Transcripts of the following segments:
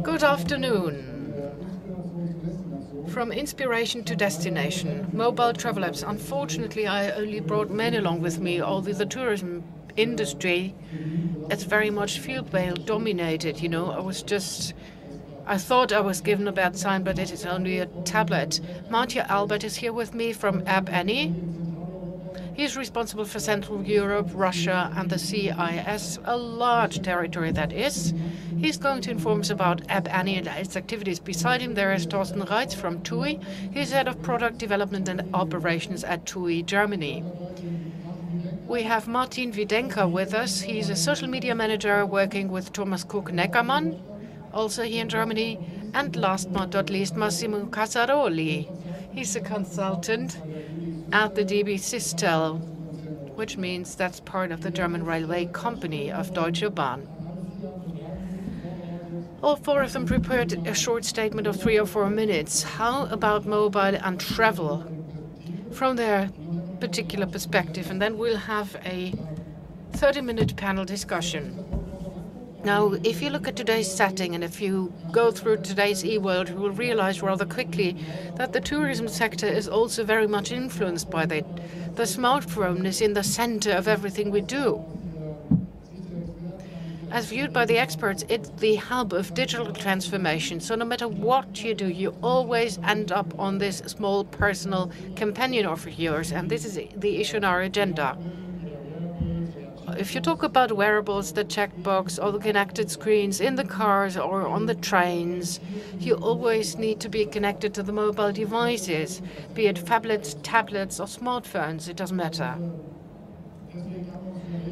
Good afternoon. From inspiration to destination, mobile travel apps. Unfortunately, I only brought men along with me, although the tourism industry is very much field-mail dominated. You know, I thought I was given a bad sign, but it is only a tablet. Martje Abeldt is here with me from App Annie. He's responsible for Central Europe, Russia, and the CIS, a large territory that is. He's going to inform us about App Annie and its activities. Beside him, there is Thorsten Reitz from TUI. He's head of product development and operations at TUI Germany. We have Martin Widenka with us. He's a social media manager working with Thomas Cook-Neckermann, also here in Germany. And last but not least, Massimo Casaroli. He's a consultant at the DB Systel, which means that's part of the German railway company of Deutsche Bahn. All four of them prepared a short statement of 3 or 4 minutes. How about mobile and travel from their particular perspective? And then we'll have a 30-minute panel discussion. Now, if you look at today's setting and if you go through today's e-world, you will realize rather quickly that the tourism sector is also very much influenced by that. The smartphone is in the center of everything we do. As viewed by the experts, it's the hub of digital transformation. So no matter what you do, you always end up on this small personal companion of yours. And this is the issue on our agenda. If you talk about wearables, the checkbox, or the connected screens in the cars or on the trains, you always need to be connected to the mobile devices, be it phablets, tablets, or smartphones, it doesn't matter.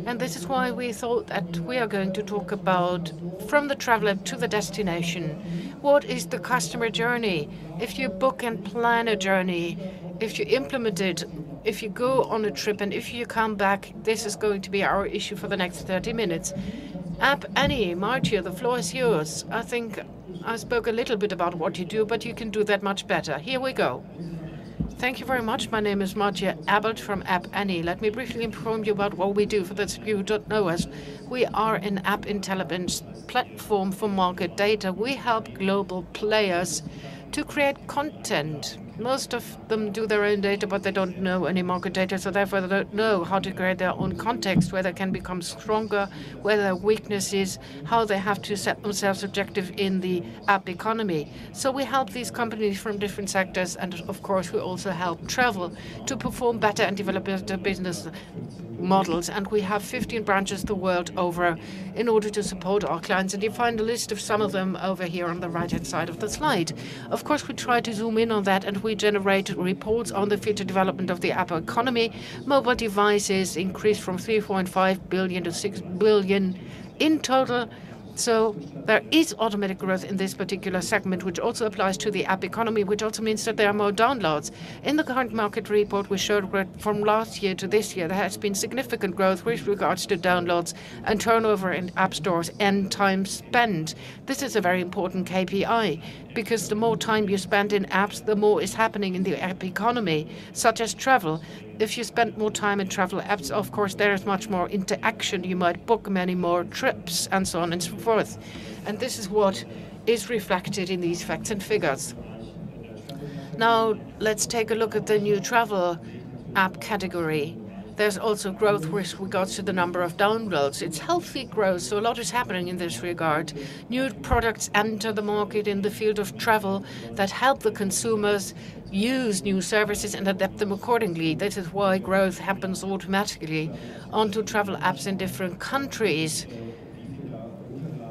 And this is why we thought that we are going to talk about from the traveler to the destination. What is the customer journey? If you book and plan a journey, if you implement it, if you go on a trip, and if you come back, this is going to be our issue for the next 30 minutes. App Annie, Martje, the floor is yours. I think I spoke a little bit about what you do, but you can do that much better. Here we go. Thank you very much. My name is Martje Abeldt from App Annie. Let me briefly inform you about what we do for those of you who don't know us. We are an app intelligence platform for market data. We help global players to create content. Most of them do their own data, but they don't know any market data, so therefore they don't know how to create their own context, where they can become stronger, where their weakness is, how they have to set themselves objective in the app economy. So we help these companies from different sectors, and of course we also help travel to perform better and develop better business models. And we have 15 branches the world over in order to support our clients. And you find a list of some of them over here on the right-hand side of the slide. Of course, we try to zoom in on that, and we generate reports on the future development of the app economy. Mobile devices increased from 3.5 billion to 6 billion in total. So there is automatic growth in this particular segment, which also applies to the app economy, which also means that there are more downloads. In the current market report, we showed that from last year to this year, there has been significant growth with regards to downloads and turnover in app stores and time spent. This is a very important KPI, because the more time you spend in apps, the more is happening in the app economy, such as travel. If you spend more time in travel apps, of course, there is much more interaction. You might book many more trips and so on and so forth. And this is what is reflected in these facts and figures. Now, let's take a look at the new travel app category. There's also growth with regards to the number of downloads. It's healthy growth, so a lot is happening in this regard. New products enter the market in the field of travel that help the consumers use new services and adapt them accordingly. This is why growth happens automatically onto travel apps in different countries.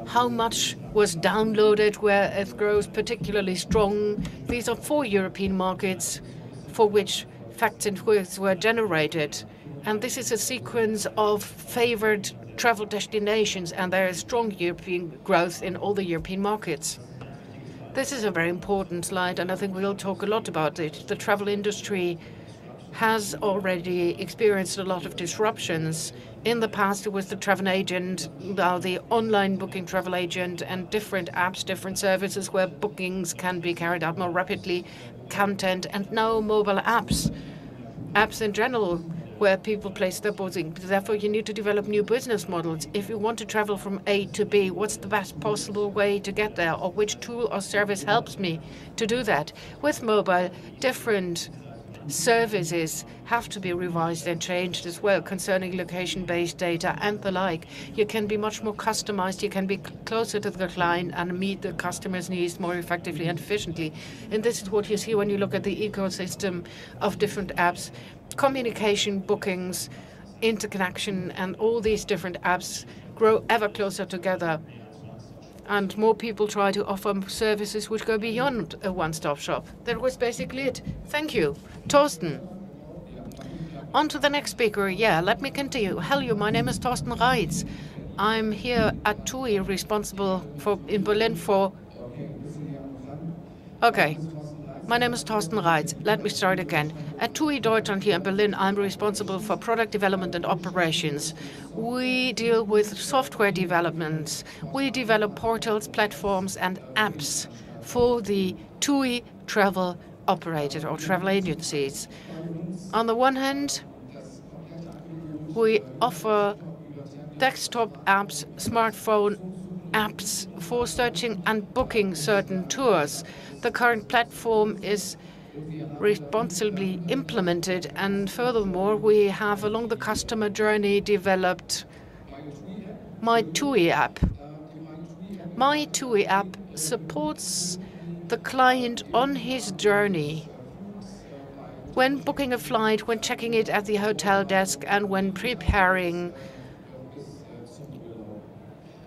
How much was downloaded, where it grows particularly strong. These are 4 European markets for which facts and figures were generated. And this is a sequence of favored travel destinations, and there is strong European growth in all the European markets. This is a very important slide, and I think we'll talk a lot about it. The travel industry has already experienced a lot of disruptions. In the past, it was the travel agent, now the online booking travel agent, and different apps, different services where bookings can be carried out more rapidly, content, and now mobile apps. Apps in general, where people place their booking. Therefore, you need to develop new business models. If you want to travel from A to B, what's the best possible way to get there? Or which tool or service helps me to do that? With mobile, different services have to be revised and changed as well concerning location-based data and the like. You can be much more customized. You can be closer to the client and meet the customer's needs more effectively and efficiently. And this is what you see when you look at the ecosystem of different apps. Communication, bookings, interconnection, and all these different apps grow ever closer together. And more people try to offer services which go beyond a one-stop shop. That was basically it. Thank you. Thorsten. On to the next speaker. Yeah, let me continue. Hello, my name is Thorsten Reitz. I'm here at TUI, responsible in Berlin for... Okay. My name is Thorsten Reitz. Let me start again. At TUI Deutschland here in Berlin, I'm responsible for product development and operations. We deal with software developments. We develop portals, platforms, and apps for the TUI travel operators or travel agencies. On the one hand, we offer desktop apps, smartphone apps for searching and booking certain tours. The current platform is responsibly implemented, and furthermore, we have along the customer journey developed My TUI app. My TUI app supports the client on his journey when booking a flight, when checking it at the hotel desk, and when preparing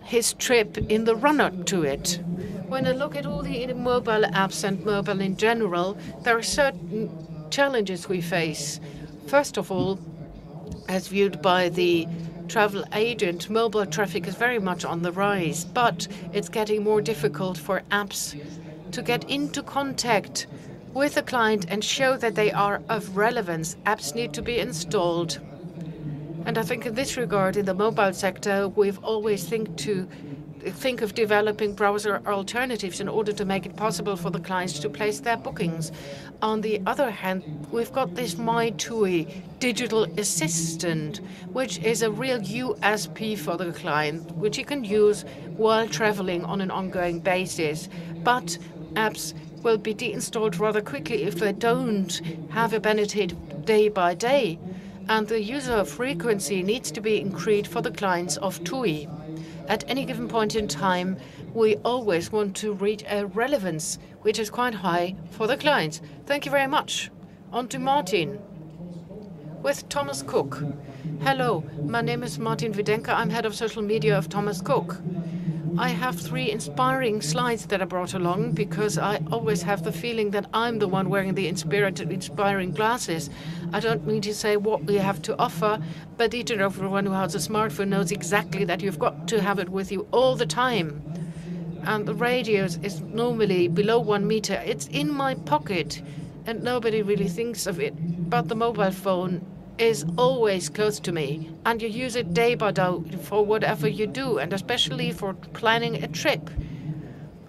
his trip in the run-up to it. When I look at all the mobile apps and mobile in general, there are certain challenges we face. First of all, as viewed by the travel agent, mobile traffic is very much on the rise, but it's getting more difficult for apps to get into contact with the client and show that they are of relevance. Apps need to be installed. And I think in this regard, in the mobile sector, we've always think of developing browser alternatives in order to make it possible for the clients to place their bookings. On the other hand, we've got this My TUI digital assistant, which is a real USP for the client, which you can use while traveling on an ongoing basis. But apps will be deinstalled rather quickly if they don't have a benefit day by day. And the user frequency needs to be increased for the clients of TUI. At any given point in time, we always want to reach a relevance which is quite high for the clients. Thank you very much. On to Martin with Thomas Cook. Hello, my name is Martin Widenka. I'm head of social media of Thomas Cook. I have 3 inspiring slides that I brought along because I always have the feeling that I'm the one wearing the inspiring glasses. I don't mean to say what we have to offer, but each and everyone who has a smartphone knows exactly that you've got to have it with you all the time. And the radius is normally below 1 meter. It's in my pocket, and nobody really thinks of it. But the mobile phone is always close to me, and you use it day by day for whatever you do, and especially for planning a trip,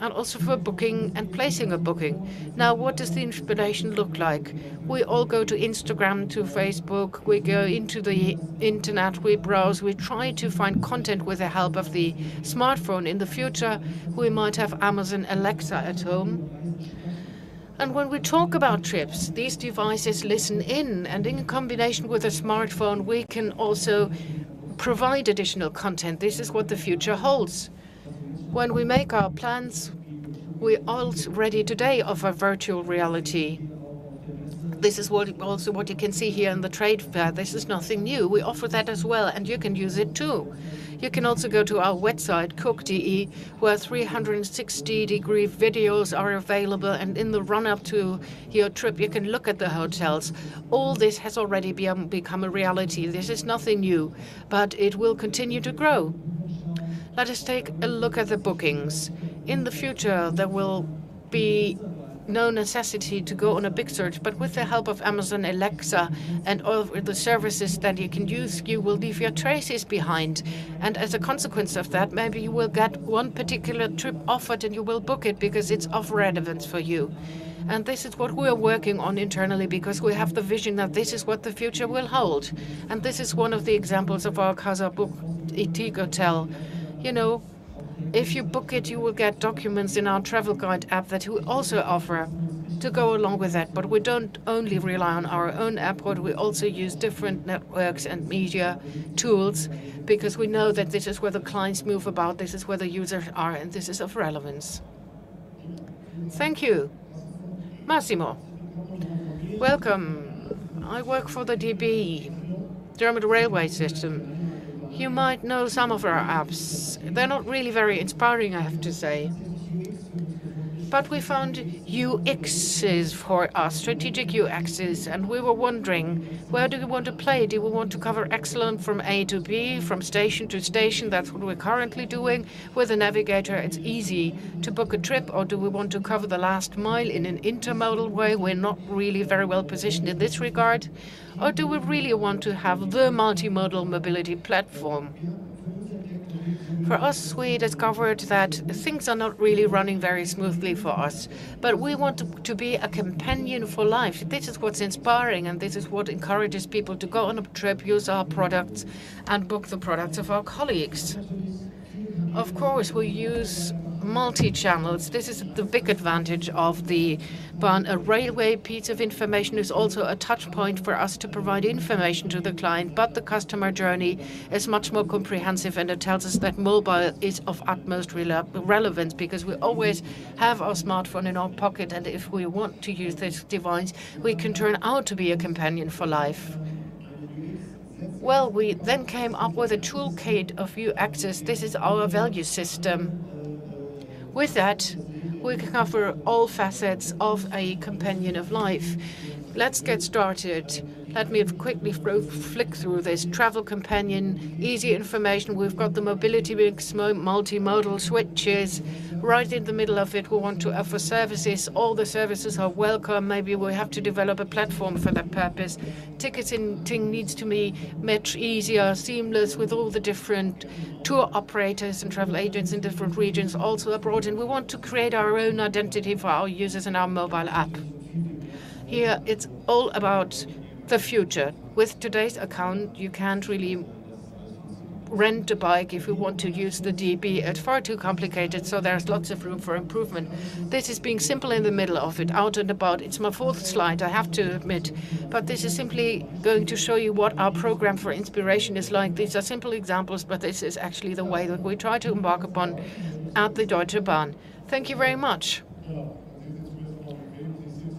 and also for booking and placing a booking. Now, what does the inspiration look like? We all go to Instagram, to Facebook, we go into the internet, we browse, we try to find content with the help of the smartphone. In the future, we might have Amazon Alexa at home. And when we talk about trips, these devices listen in, and in combination with a smartphone, we can also provide additional content. This is what the future holds. When we make our plans, we already today offer virtual reality. This is also what you can see here in the trade fair. This is nothing new. We offer that as well, and you can use it too. You can also go to our website, cook.de, where 360-degree videos are available, and in the run-up to your trip, you can look at the hotels. All this has already become a reality. This is nothing new, but it will continue to grow. Let us take a look at the bookings. In the future, there will be no necessity to go on a big search, but with the help of Amazon Alexa and all of the services that you can use, you will leave your traces behind. And as a consequence of that, maybe you will get one particular trip offered and you will book it because it's of relevance for you. And this is what we are working on internally, because we have the vision that this is what the future will hold. And this is one of the examples of our Casaroli boutique hotel. You know, if you book it, you will get documents in our travel guide app that we also offer to go along with that. But we don't only rely on our own app, but we also use different networks and media tools, because we know that this is where the clients move about, this is where the users are, and this is of relevance. Thank you. Massimo, welcome. I work for the DB, German Railway System. You might know some of our apps. They're not really very inspiring, I have to say. But we found UXs for us, strategic UXs, and we were wondering, where do we want to play? Do we want to cover excellence from A to B, from station to station? That's what we're currently doing. With a navigator, it's easy to book a trip. Or do we want to cover the last mile in an intermodal way? We're not really very well positioned in this regard. Or do we really want to have the multimodal mobility platform? For us, we discovered that things are not really running very smoothly for us, but we want to be a companion for life. This is what's inspiring, and this is what encourages people to go on a trip, use our products, and book the products of our colleagues. Of course, we use multi-channels. This is the big advantage of the Bahn. A railway piece of information is also a touch point for us to provide information to the client, but the customer journey is much more comprehensive, and it tells us that mobile is of utmost relevance, because we always have our smartphone in our pocket, and if we want to use this device, we can turn out to be a companion for life. Well, we then came up with a toolkit of UXs. This is our value system. With that, we can cover all facets of a companion of life. Let's get started. Let me quickly flick through this. Travel companion, easy information. We've got the mobility mix, multimodal switches. Right in the middle of it, we want to offer services. All the services are welcome. Maybe we have to develop a platform for that purpose. Ticketing needs to be much easier, seamless, with all the different tour operators and travel agents in different regions, also abroad. And we want to create our own identity for our users in our mobile app. Here, it's all about the future. With today's account, you can't really rent a bike if you want to use the DB. It's far too complicated, so there's lots of room for improvement. This is being simple in the middle of it, out and about. It's my fourth slide, I have to admit. But this is simply going to show you what our program for inspiration is like. These are simple examples, but this is actually the way that we try to embark upon at the Deutsche Bahn. Thank you very much.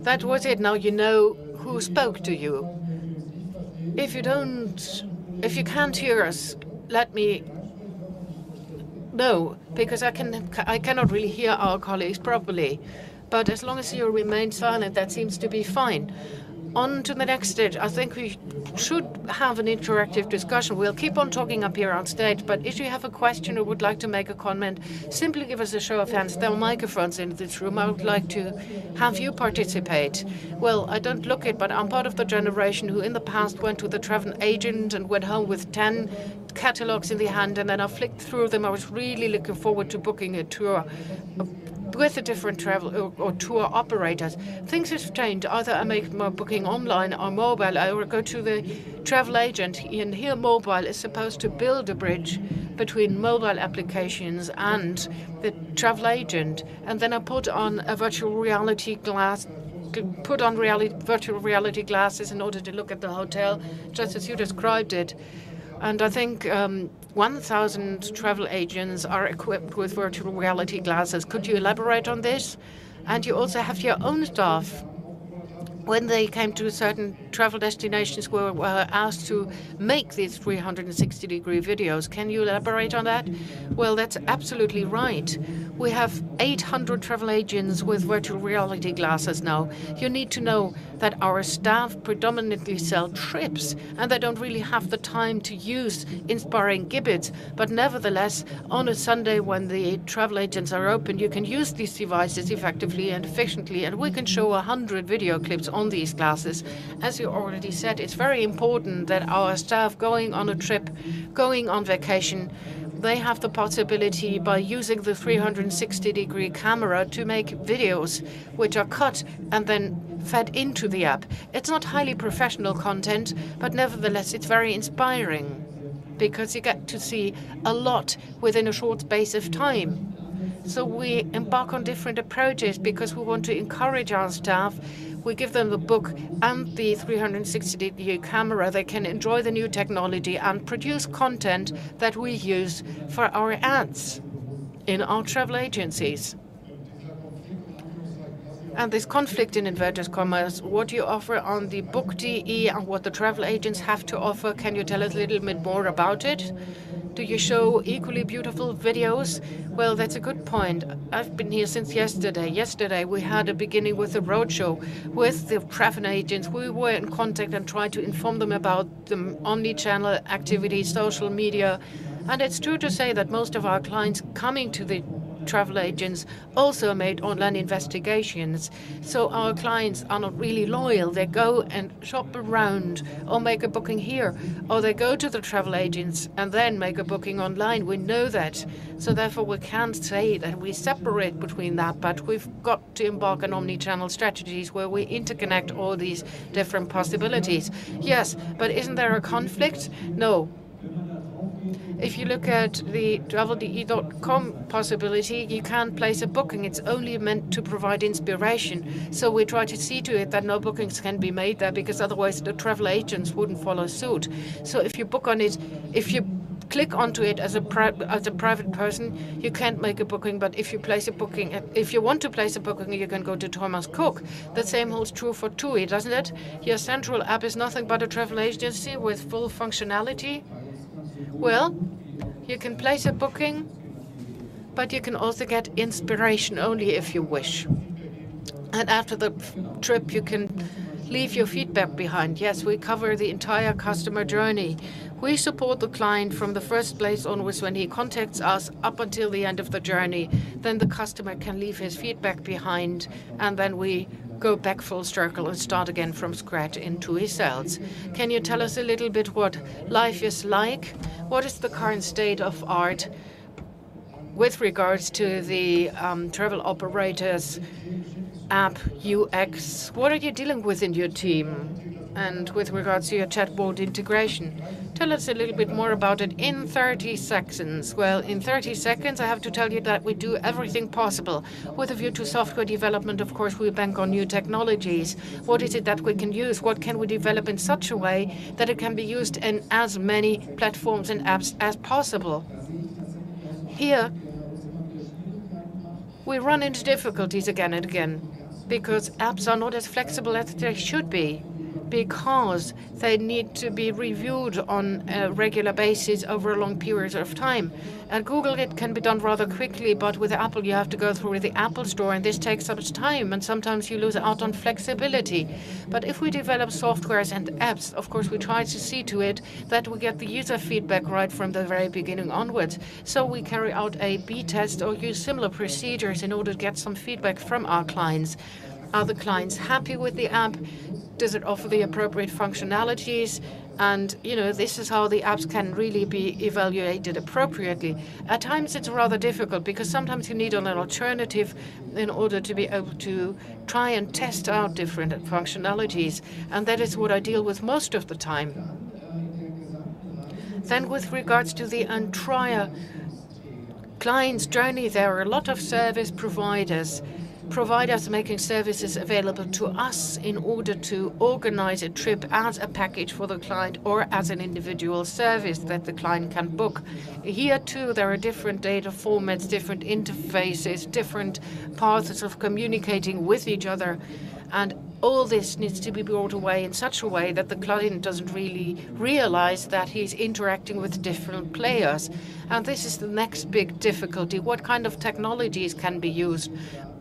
That was it. Now you know who spoke to you. If you can't hear us, let me know, because I cannot really hear our colleagues properly. But as long as you remain silent, that seems to be fine. On to the next stage. I think we should have an interactive discussion. We'll keep on talking up here on stage, but if you have a question or would like to make a comment, simply give us a show of hands. There are microphones in this room. I would like to have you participate. Well, I don't look it, but I'm part of the generation who in the past went to the travel agent and went home with 10 catalogs in the hand, and then I flicked through them. I was really looking forward to booking a tour with the different travel or tour operators. Things have changed. Either I make my booking online or mobile, or go to the travel agent. And here mobile is supposed to build a bridge between mobile applications and the travel agent. And then I put on a virtual reality glass, virtual reality glasses in order to look at the hotel, just as you described it. And I think 1,000 travel agents are equipped with virtual reality glasses. Could you elaborate on this? And you also have your own staff. When they came to certain travel destinations, we were asked to make these 360-degree videos. Can you elaborate on that? Well, that's absolutely right. We have 800 travel agents with virtual reality glasses now. You need to know that our staff predominantly sell trips and they don't really have the time to use inspiring gibbets. But nevertheless, on a Sunday when the travel agents are open, you can use these devices effectively and efficiently, and we can show 100 video clips on these classes. As you already said, it's very important that our staff going on a trip, going on vacation, they have the possibility by using the 360-degree camera to make videos which are cut and then fed into the app. It's not highly professional content, but nevertheless it's very inspiring because you get to see a lot within a short space of time. So we embark on different approaches because we want to encourage our staff. We give them the book and the 360-degree camera. They can enjoy the new technology and produce content that we use for our ads in our travel agencies. And this conflict in inverted commas, what you offer on the book.de and what the travel agents have to offer, can you tell us a little bit more about it? Do you show equally beautiful videos? Well, that's a good point. I've been here since yesterday. Yesterday we had a beginning with a roadshow with the travel agents. We were in contact and tried to inform them about the omni-channel activities, social media. And it's true to say that most of our clients coming to the travel agents also made online investigations. So our clients are not really loyal. They go and shop around or make a booking here, or they go to the travel agents and then make a booking online. We know that. So therefore we can't say that we separate between that, but we've got to embark on omni-channel strategies where we interconnect all these different possibilities. Yes, but isn't there a conflict? No. If you look at the travel.de.com possibility, you can't place a booking. It's only meant to provide inspiration. So we try to see to it that no bookings can be made there, because otherwise the travel agents wouldn't follow suit. So if you book on it, if you click onto it as a private person, you can't make a booking. But if you place a booking, if you want to place a booking, you can go to Thomas Cook. The same holds true for TUI, doesn't it? Your central app is nothing but a travel agency with full functionality. Well, you can place a booking, but you can also get inspiration only if you wish. And after the trip, you can leave your feedback behind. Yes, we cover the entire customer journey. We support the client from the first place onwards when he contacts us up until the end of the journey. Then the customer can leave his feedback behind, and then we go back full circle and start again from scratch in TUI sales. Can you tell us a little bit what life is like? What is the current state of art with regards to the travel operators app UX? What are you dealing with in your team? And with regards to your chatbot integration, tell us a little bit more about it in 30 seconds. Well, in 30 seconds, I have to tell you that we do everything possible. With a view to software development, of course, we bank on new technologies. What is it that we can use? What can we develop in such a way that it can be used in as many platforms and apps as possible? Here, we run into difficulties again and again because apps are not as flexible as they should be, because they need to be reviewed on a regular basis over a long period of time. At Google, it can be done rather quickly, but with Apple, you have to go through the Apple Store, and this takes much time, and sometimes you lose out on flexibility. But if we develop softwares and apps, of course, we try to see to it that we get the user feedback right from the very beginning onwards. So we carry out a B test or use similar procedures in order to get some feedback from our clients. Are the clients happy with the app? Does it offer the appropriate functionalities? And, this is how the apps can really be evaluated appropriately. At times it's rather difficult because sometimes you need an alternative in order to be able to try and test out different functionalities. And that is what I deal with most of the time. Then with regards to the entire client's journey, there are a lot of service providers making services available to us in order to organize a trip as a package for the client or as an individual service that the client can book. Here too, there are different data formats, different interfaces, different paths of communicating with each other. And all this needs to be brought away in such a way that the client doesn't really realize that he's interacting with different players. And this is the next big difficulty. What kind of technologies can be used?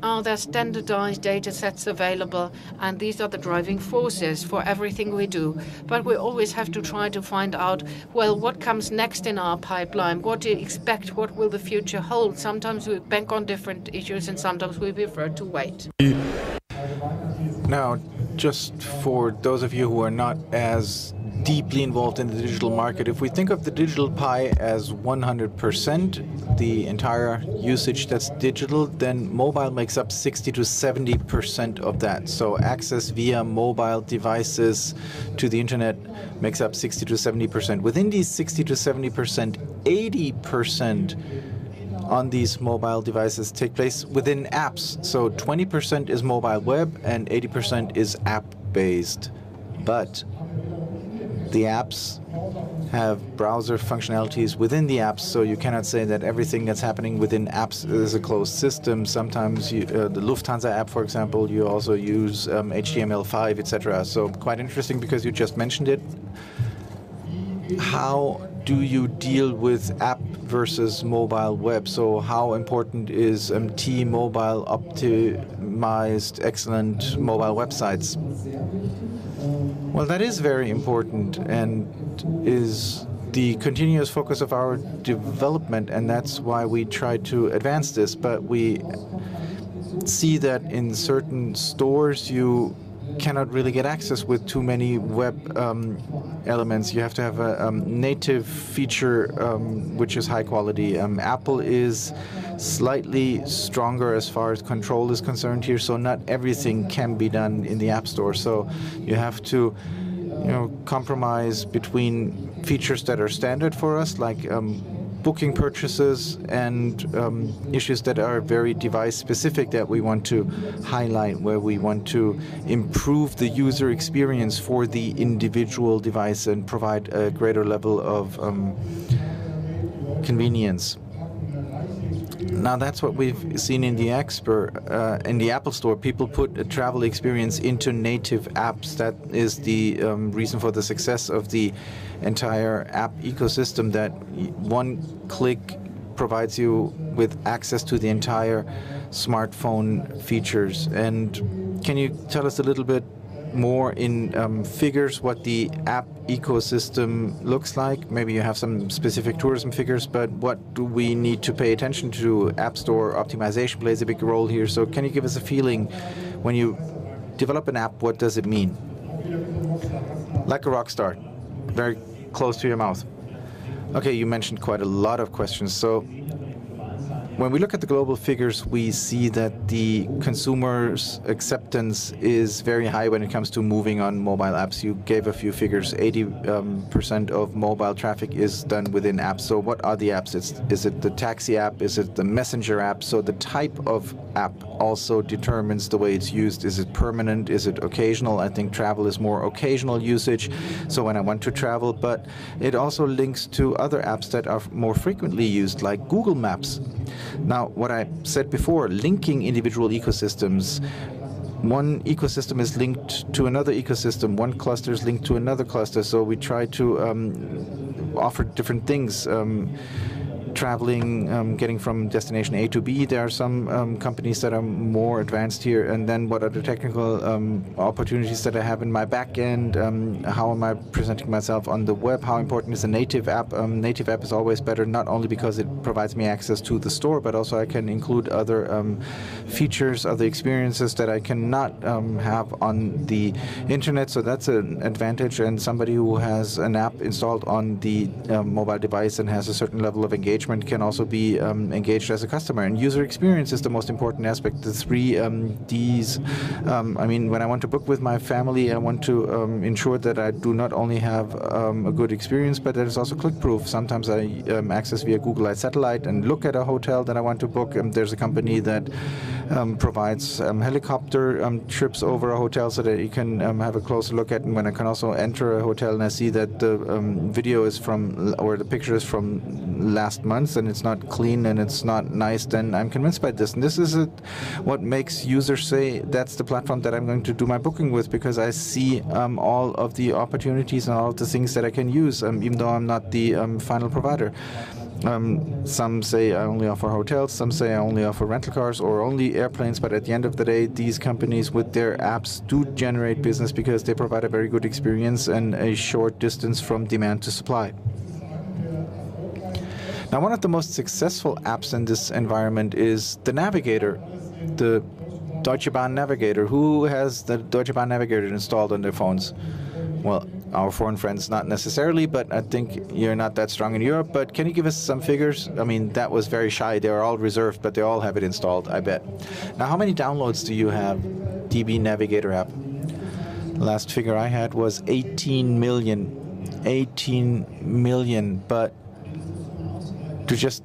Are there standardized data sets available? And these are the driving forces for everything we do. But we always have to try to find out, well, what comes next in our pipeline? What do you expect? What will the future hold? Sometimes we bank on different issues and sometimes we prefer to wait. Now, just for those of you who are not as deeply involved in the digital market, if we think of the digital pie as 100%, the entire usage that's digital, then mobile makes up 60 to 70% of that. So access via mobile devices to the internet makes up 60 to 70%. Within these 60 to 70%, 80% on these mobile devices take place within apps. So 20% is mobile web and 80% is app-based. But the apps have browser functionalities within the apps, so you cannot say that everything that's happening within apps is a closed system. Sometimes the Lufthansa app, for example, you also use HTML5, etc. So quite interesting because you just mentioned it. How do you deal with app versus mobile web? So how important is T-Mobile optimized, excellent mobile websites? Well, that is very important and is the continuous focus of our development, and that's why we try to advance this. But we see that in certain stores you cannot really get access with too many web elements. You have to have a native feature which is high quality. Apple is slightly stronger as far as control is concerned here, so not everything can be done in the App Store. So you have to compromise between features that are standard for us, like booking purchases, and issues that are very device specific that we want to highlight, where we want to improve the user experience for the individual device and provide a greater level of convenience. Now that's what we've seen in the Apple Store. People put a travel experience into native apps. That is the reason for the success of the entire app ecosystem, that one click provides you with access to the entire smartphone features. And can you tell us a little bit more in figures what the app ecosystem looks like? Maybe you have some specific tourism figures, but what do we need to pay attention to? App Store optimization plays a big role here. So can you give us a feeling when you develop an app, what does it mean? Like a rock star, very close to your mouth. Okay, you mentioned quite a lot of questions. So when we look at the global figures, we see that the consumer's acceptance is very high when it comes to moving on mobile apps. You gave a few figures. 80% of mobile traffic is done within apps. So what are the apps? Is it the taxi app? Is it the messenger app? So the type of app also determines the way it's used. Is it permanent? Is it occasional? I think travel is more occasional usage, so when I want to travel. But it also links to other apps that are more frequently used, like Google Maps. Now, what I said before, linking individual ecosystems. One ecosystem is linked to another ecosystem. One cluster is linked to another cluster. So we try to offer different things. Traveling, getting from destination A to B. There are some companies that are more advanced here. And then what are the technical opportunities that I have in my back end? How am I presenting myself on the web? How important is a native app? Native app is always better, not only because it provides me access to the store, but also I can include other features, other experiences that I cannot have on the internet. So that's an advantage. And somebody who has an app installed on the mobile device and has a certain level of engagement can also be engaged as a customer. And user experience is the most important aspect. The three Ds. I mean, when I want to book with my family, I want to ensure that I do not only have a good experience, but that it's also click-proof. Sometimes I access via Google Earth satellite and look at a hotel that I want to book. There's a company that provides helicopter trips over a hotel so that you can have a closer look at. And when I can also enter a hotel and I see that the video is from, or the picture is from last month, months and it's not clean and it's not nice, then I'm convinced by this. And this is what makes users say that's the platform that I'm going to do my booking with, because I see all of the opportunities and all of the things that I can use, even though I'm not the final provider. Some say I only offer hotels, some say I only offer rental cars or only airplanes, but at the end of the day, these companies with their apps do generate business because they provide a very good experience and a short distance from demand to supply. Now, one of the most successful apps in this environment is the Navigator, the Deutsche Bahn Navigator. Who has the Deutsche Bahn Navigator installed on their phones? Well, our foreign friends not necessarily, but I think you're not that strong in Europe. But can you give us some figures? I mean, that was very shy. They were all reserved, but they all have it installed, I bet. Now, how many downloads do you have, DB Navigator app? Last figure I had was 18 million. 18 million, but to just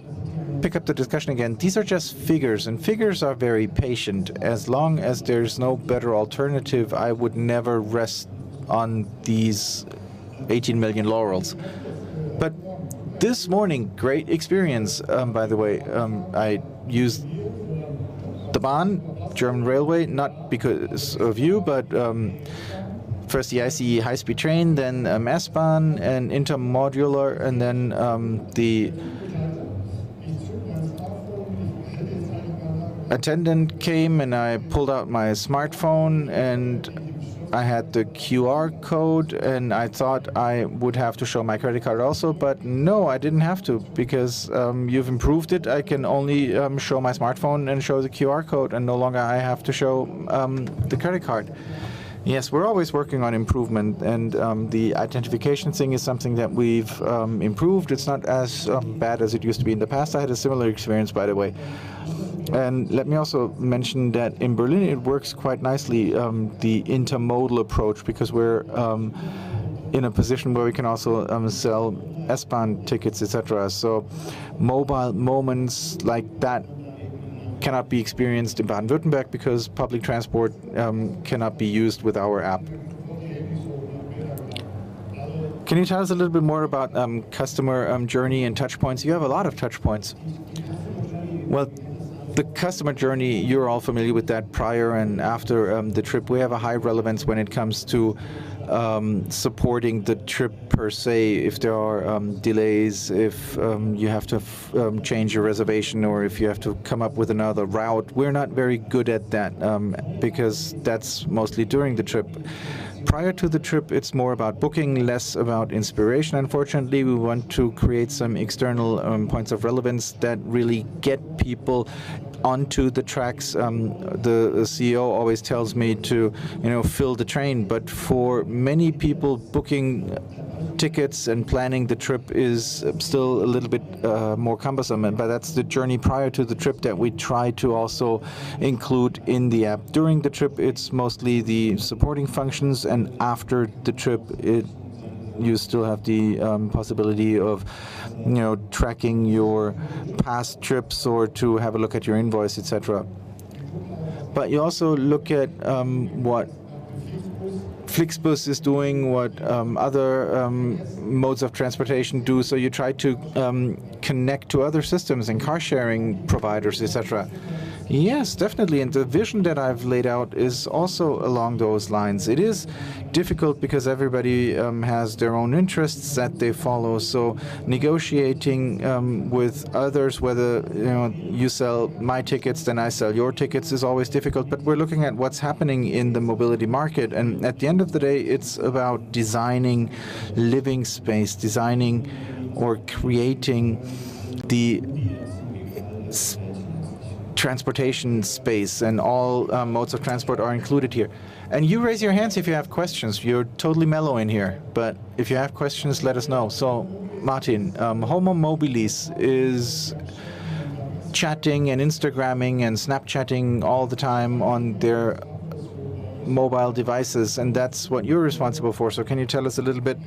pick up the discussion again, these are just figures, and figures are very patient. As long as there's no better alternative, I would never rest on these 18 million laurels. But this morning, great experience, by the way. I used the Bahn, German railway, not because of you, but first the ICE high-speed train, then S-Bahn and intermodular, and then the attendant came and I pulled out my smartphone and I had the QR code, and I thought I would have to show my credit card also, but no, I didn't have to, because you've improved it. I can only show my smartphone and show the QR code, and no longer I have to show the credit card. Yes, we're always working on improvement, and the identification thing is something that we've improved. It's not as bad as it used to be in the past. I had a similar experience, by the way. And let me also mention that in Berlin it works quite nicely, the intermodal approach, because we're in a position where we can also sell S-Bahn tickets, etc. So mobile moments like that cannot be experienced in Baden-Württemberg because public transport cannot be used with our app. Can you tell us a little bit more about customer journey and touch points? You have a lot of touch points. Well, the customer journey, you're all familiar with that prior and after the trip. We have a high relevance when it comes to supporting the trip per se. If there are delays, if you have to change your reservation, or if you have to come up with another route. We're not very good at that because that's mostly during the trip. Prior to the trip, it's more about booking, less about inspiration. Unfortunately, we want to create some external points of relevance that really get people onto the tracks. The CEO always tells me to, fill the train. But for many people, booking tickets and planning the trip is still a little bit more cumbersome, but that's the journey prior to the trip that we try to also include in the app. During the trip, it's mostly the supporting functions, and after the trip, you still have the possibility of, tracking your past trips or to have a look at your invoice, etc. But you also look at what Flixbus is doing, what other modes of transportation do. So you try to connect to other systems and car sharing providers, etc. Yes, definitely. And the vision that I've laid out is also along those lines. It is difficult because everybody has their own interests that they follow. So negotiating with others, whether you sell my tickets, then I sell your tickets, is always difficult. But we're looking at what's happening in the mobility market. And at the end of the day, it's about designing living space, designing or creating the transportation space, and all modes of transport are included here. And you raise your hands if you have questions. You're totally mellow in here, but if you have questions, let us know. So, Martin, Homo mobilis is chatting and Instagramming and Snapchatting all the time on their mobile devices, and that's what you're responsible for. So can you tell us a little bit,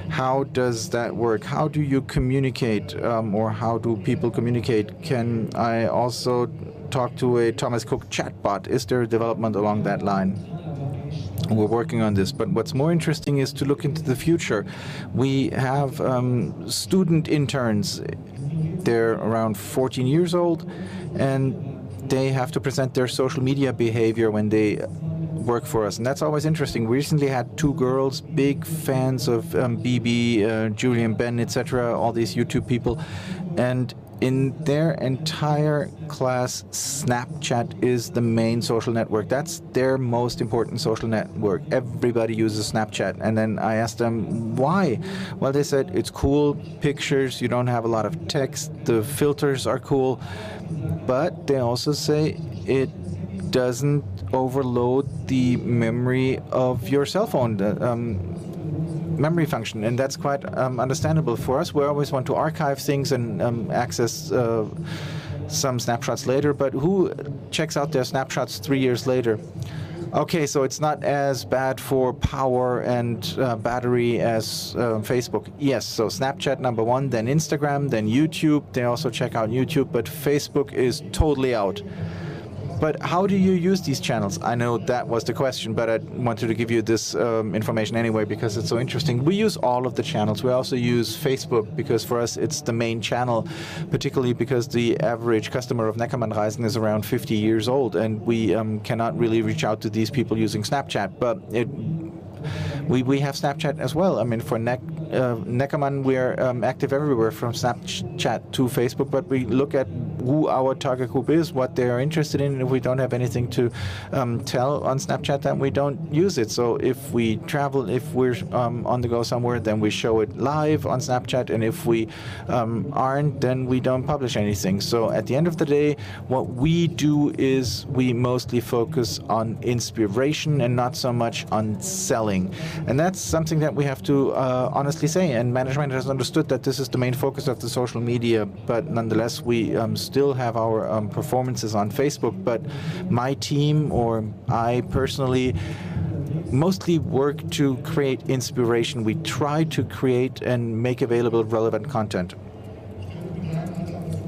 how does that work? How do you communicate, or how do people communicate? Can I also talk to a Thomas Cook chatbot? Is there a development along that line? We're working on this, but what's more interesting is to look into the future. We have student interns. they're around 14 years old, and they have to present their social media behavior when they work for us, and that's always interesting. We recently had 2 girls, big fans of BB, Julian, Ben, etc., all these YouTube people, and in their entire class, Snapchat is the main social network. That's their most important social network. Everybody uses Snapchat. And then I asked them why. Well, they said it's cool, pictures, you don't have a lot of text, the filters are cool, but they also say it doesn't overload the memory of your cell phone. Memory function, and that's quite understandable for us. We always want to archive things and access some snapshots later, but who checks out their snapshots 3 years later? Okay, so it's not as bad for power and battery as Facebook. Yes, so Snapchat number 1, then Instagram, then YouTube. They also check out YouTube, but Facebook is totally out. But how do you use these channels? I know that was the question, but I wanted to give you this information anyway because it's so interesting. We use all of the channels. We also use Facebook because for us it's the main channel, particularly because the average customer of Neckermann Reisen is around 50 years old, and we cannot really reach out to these people using Snapchat. But we have Snapchat as well. I mean, for Neckermann, we're active everywhere from Snapchat to Facebook, but we look at who our target group is, what they are interested in. If we don't have anything to tell on Snapchat, then we don't use it. So if we travel, if we're on the go somewhere, then we show it live on Snapchat, and if we aren't, then we don't publish anything. So at the end of the day, what we do is we mostly focus on inspiration and not so much on selling. And that's something that we have to honestly say, and management has understood that this is the main focus of the social media, but nonetheless we still have our performances on Facebook. But my team, or I personally, mostly work to create inspiration. We try to create and make available relevant content.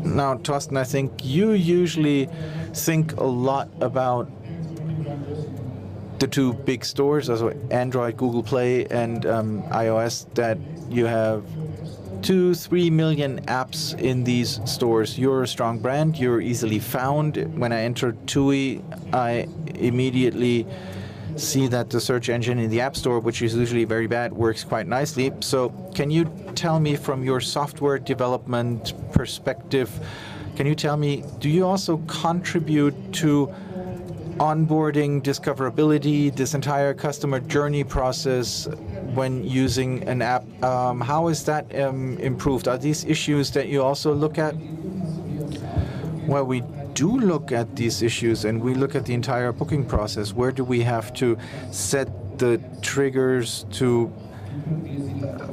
Now, Thorsten, I think you usually think a lot about the 2 big stores, also Android, Google Play, and iOS, that you have 2-3 million apps in these stores. You're a strong brand. You're easily found. When I enter TUI, I immediately see that the search engine in the App Store, which is usually very bad, works quite nicely. So can you tell me from your software development perspective, can you tell me, do you also contribute to onboarding, discoverability, this entire customer journey process when using an app? How is that improved? Are these issues that you also look at? Well, we do look at these issues, and we look at the entire booking process. Where do we have to set the triggers to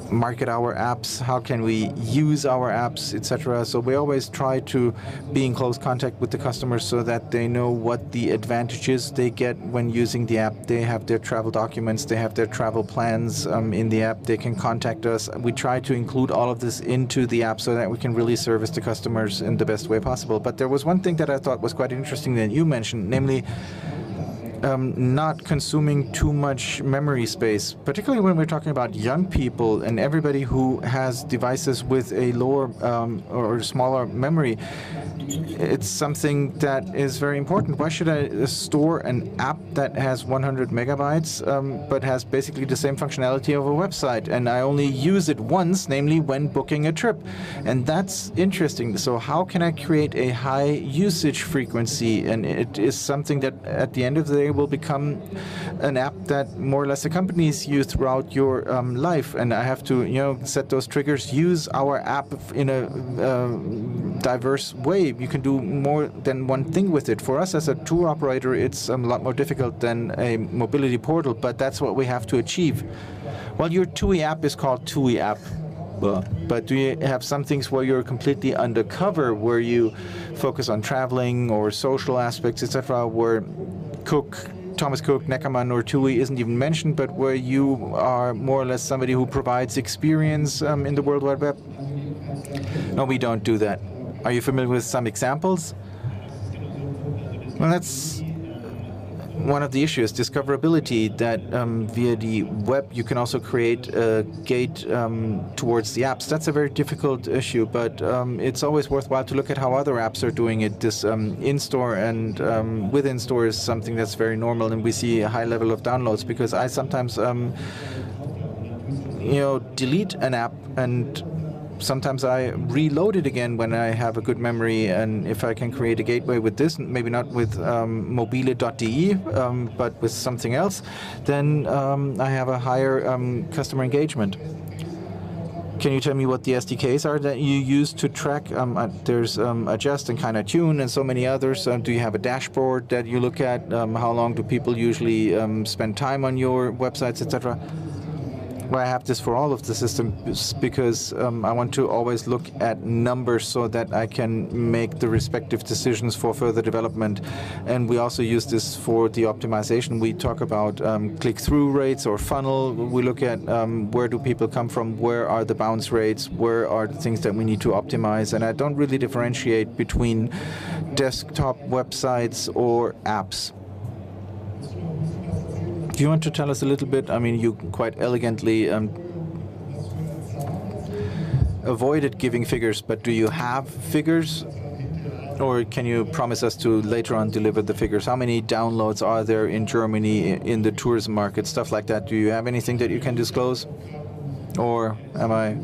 market our apps? How can we use our apps, etc.? So we always try to be in close contact with the customers so that they know what the advantages they get when using the app. They have their travel documents, they have their travel plans in the app, they can contact us. We try to include all of this into the app so that we can really service the customers in the best way possible. But there was one thing that I thought was quite interesting that you mentioned, namely not consuming too much memory space, particularly when we're talking about young people and everybody who has devices with a lower or smaller memory. It's something that is very important. Why should I store an app that has 100 megabytes but has basically the same functionality of a website, and I only use it once, namely when booking a trip? And that's interesting. So how can I create a high usage frequency? And it is something that at the end of the day will become an app that more or less accompanies you throughout your life. And I have to, set those triggers, use our app in a diverse way. You can do more than one thing with it. For us as a tour operator, it's a lot more difficult than a mobility portal, but that's what we have to achieve. Well, your TUI app is called TUI app. But do you have some things where you're completely undercover, where you focus on traveling or social aspects, etc., where Thomas Cook, Neckermann, or TUI isn't even mentioned, but where you are more or less somebody who provides experience in the World Wide Web? No, we don't do that. Are you familiar with some examples? Well, one of the issues, discoverability, that via the web you can also create a gate towards the apps. That's a very difficult issue, but it's always worthwhile to look at how other apps are doing it. This in-store and within store is something that's very normal, and we see a high level of downloads because I sometimes delete an app and sometimes I reload it again when I have a good memory, and if I can create a gateway with this, maybe not with mobile.de, but with something else, then I have a higher customer engagement. Can you tell me what the SDKs are that you use to track? There's Adjust and Kind of Tune and so many others. Do you have a dashboard that you look at? How long do people usually spend time on your websites, etc.? Well, I have this for all of the systems because I want to always look at numbers so that I can make the respective decisions for further development. And we also use this for the optimization. We talk about click-through rates or funnel. We look at where do people come from, where are the bounce rates, where are the things that we need to optimize. And I don't really differentiate between desktop websites or apps. Do you want to tell us a little bit? I mean, you quite elegantly avoided giving figures, but do you have figures? Or can you promise us to later on deliver the figures? How many downloads are there in Germany in the tourism market, stuff like that? Do you have anything that you can disclose? Or am I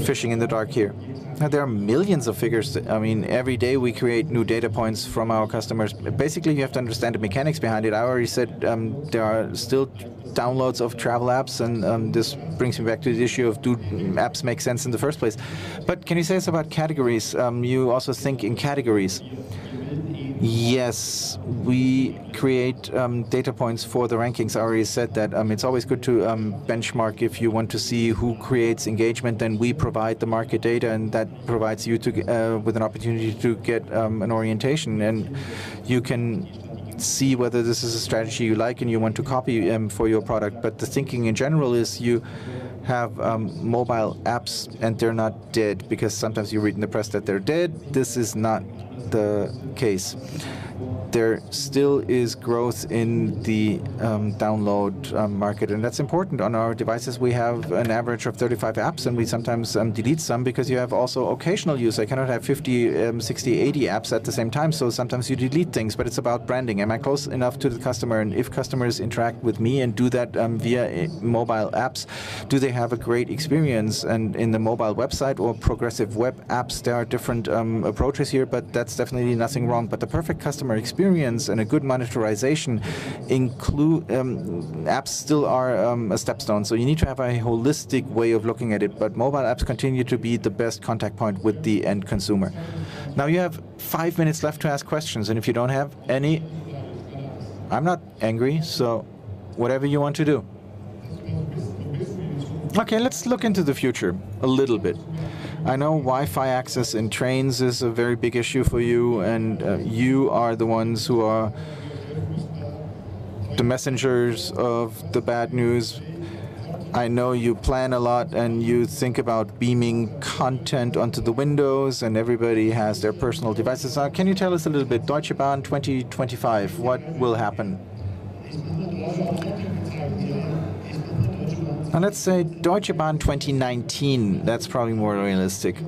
fishing in the dark here? Now, there are millions of figures. I mean, every day we create new data points from our customers. Basically, you have to understand the mechanics behind it. I already said there are still downloads of travel apps, and this brings me back to the issue of do apps make sense in the first place. But can you say us about categories? You also think in categories. Yes, we create data points for the rankings. I already said that it's always good to benchmark. If you want to see who creates engagement, then we provide the market data, and that provides you to with an opportunity to get an orientation, and you can see whether this is a strategy you like and you want to copy for your product. But the thinking in general is you have mobile apps and they're not dead, because sometimes you read in the press that they're dead. This is not the case. There still is growth in the download market, and that's important. On our devices, we have an average of 35 apps, and we sometimes delete some because you have also occasional use. I cannot have 50, 60, 80 apps at the same time, so sometimes you delete things, but it's about branding. Am I close enough to the customer? And if customers interact with me and do that via mobile apps, do they have a great experience? And in the mobile website or progressive web apps, there are different approaches here, but that's definitely nothing wrong. But the perfect customer experience and a good monetization include apps still are a stepstone. So you need to have a holistic way of looking at it. But mobile apps continue to be the best contact point with the end consumer. Now you have 5 minutes left to ask questions, and if you don't have any, I'm not angry. So whatever you want to do. Okay, let's look into the future a little bit. I know Wi-Fi access in trains is a very big issue for you, and you are the ones who are the messengers of the bad news. I know you plan a lot and you think about beaming content onto the windows, and everybody has their personal devices. Can you tell us a little bit, Deutsche Bahn 2025, what will happen? Now let's say Deutsche Bahn 2019, that's probably more realistic.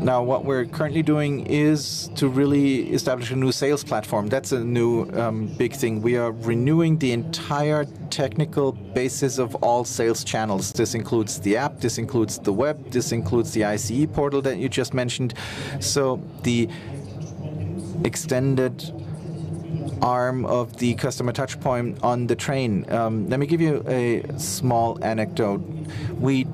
Now what we're currently doing is to really establish a new sales platform. That's a new big thing. We are renewing the entire technical basis of all sales channels. This includes the app, this includes the web, this includes the ICE portal that you just mentioned. So the extended arm of the customer touchpoint on the train. Let me give you a small anecdote. We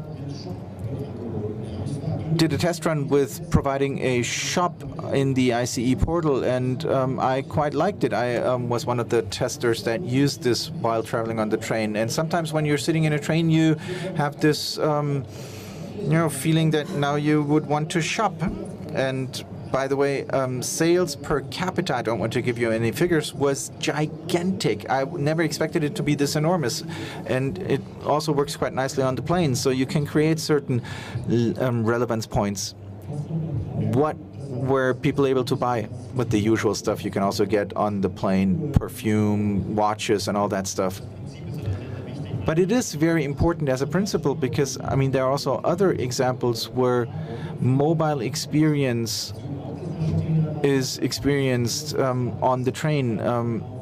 did a test run with providing a shop in the ICE portal, and I quite liked it. I was one of the testers that used this while traveling on the train. And sometimes when you're sitting in a train, you have this feeling that now you would want to shop. And by the way, sales per capita, I don't want to give you any figures, was gigantic. I never expected it to be this enormous. And it also works quite nicely on the plane. So you can create certain relevance points. What were people able to buy with the usual stuff you can also get on the plane, perfume, watches, and all that stuff. But it is very important as a principle because, I mean, there are also other examples where mobile experience is experienced on the train.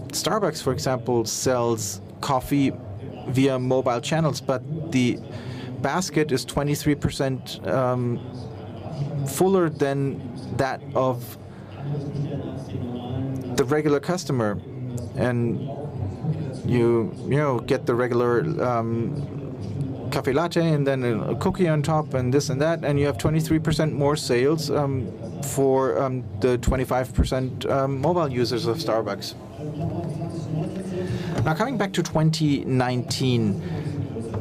Starbucks, for example, sells coffee via mobile channels, but the basket is 23% fuller than that of the regular customer. And you get the regular cafe latte and then a cookie on top and this and that, and you have 23% more sales for the 25% mobile users of Starbucks. Now coming back to 2019,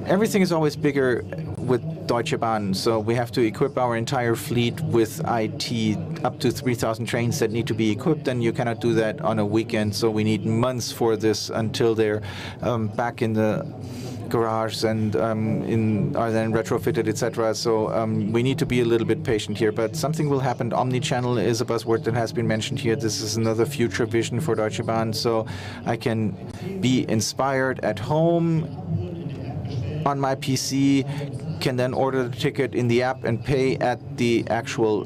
everything is always bigger with Deutsche Bahn, so we have to equip our entire fleet with IT, up to 3,000 trains that need to be equipped, and you cannot do that on a weekend, so we need months for this until they're back in the garage and are then retrofitted, etc. So we need to be a little bit patient here, but something will happen. Omnichannel is a buzzword that has been mentioned here. This is another future vision for Deutsche Bahn, so I can be inspired at home on my PC, can then order the ticket in the app and pay at the actual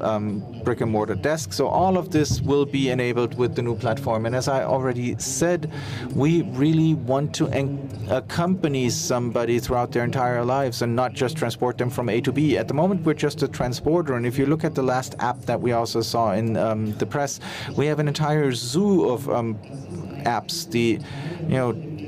brick-and-mortar desk. So all of this will be enabled with the new platform. And as I already said, we really want to accompany somebody throughout their entire lives and not just transport them from A to B. At the moment, we're just a transporter. And if you look at the last app that we also saw in the press, we have an entire zoo of apps. The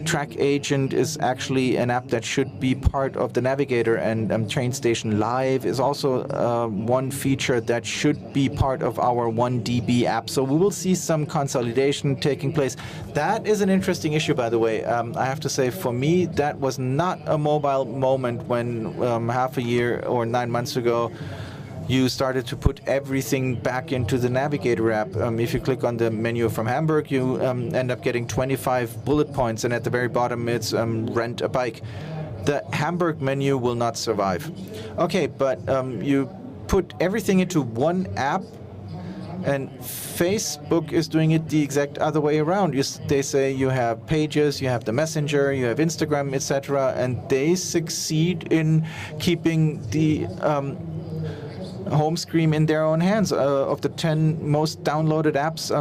Track Agent is actually an app that should be part of the Navigator, and Train Station Live is also one feature that should be part of our 1DB app. So we will see some consolidation taking place. That is an interesting issue, by the way. I have to say, for me, that was not a mobile moment when half a year or 9 months ago you started to put everything back into the Navigator app. If you click on the menu from Hamburg, you end up getting 25 bullet points, and at the very bottom it's rent a bike. The Hamburg menu will not survive. Okay, but you put everything into one app, and Facebook is doing it the exact other way around. They say you have Pages, you have the Messenger, you have Instagram, etc., and they succeed in keeping the home screen in their own hands. Of the 10 most downloaded apps,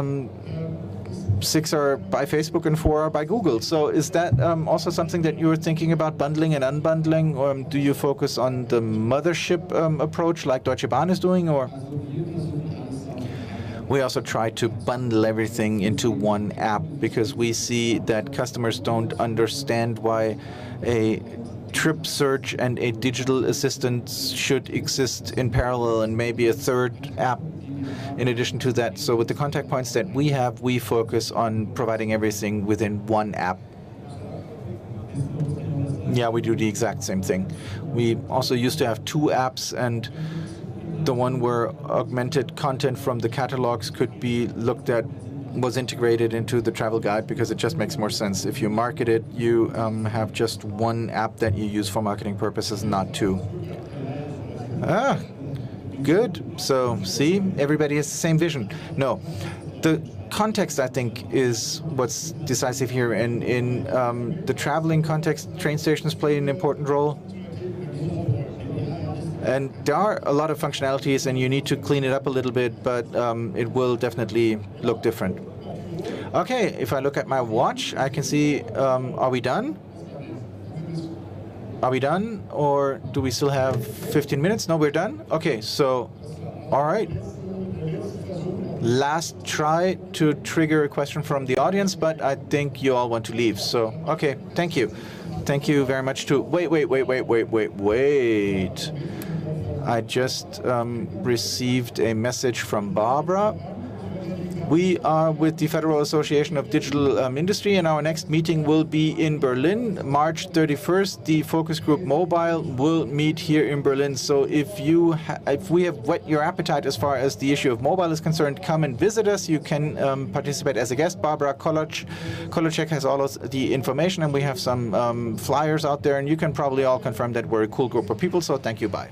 6 are by Facebook and 4 are by Google. So is that also something that you're thinking about, bundling and unbundling, or do you focus on the mothership approach like Deutsche Bahn is doing, or? We also try to bundle everything into one app because we see that customers don't understand why a trip search and a digital assistant should exist in parallel, and maybe a third app in addition to that. So with the contact points that we have, we focus on providing everything within one app. Yeah, we do the exact same thing. We also used to have 2 apps, and the one where augmented content from the catalogs could be looked at was integrated into the travel guide because it just makes more sense. If you market it, you have just one app that you use for marketing purposes, not 2. Good. So see, everybody has the same vision. No, the context, I think, is what's decisive here. And in the traveling context, train stations play an important role. And there are a lot of functionalities, and you need to clean it up a little bit, but it will definitely look different. Okay, if I look at my watch, I can see, are we done? Are we done, or do we still have 15 minutes? No, we're done? Okay, so, all right. Last try to trigger a question from the audience, but I think you all want to leave, so, okay, thank you. Thank you very much too. Wait. I just received a message from Barbara. We are with the Federal Association of Digital Industry, and our next meeting will be in Berlin, March 31st. The focus group Mobile will meet here in Berlin. So if we have whet your appetite as far as the issue of mobile is concerned, come and visit us. You can participate as a guest. Barbara Kolacek has all of the information, and we have some flyers out there, and you can probably all confirm that we're a cool group of people. So thank you. Bye.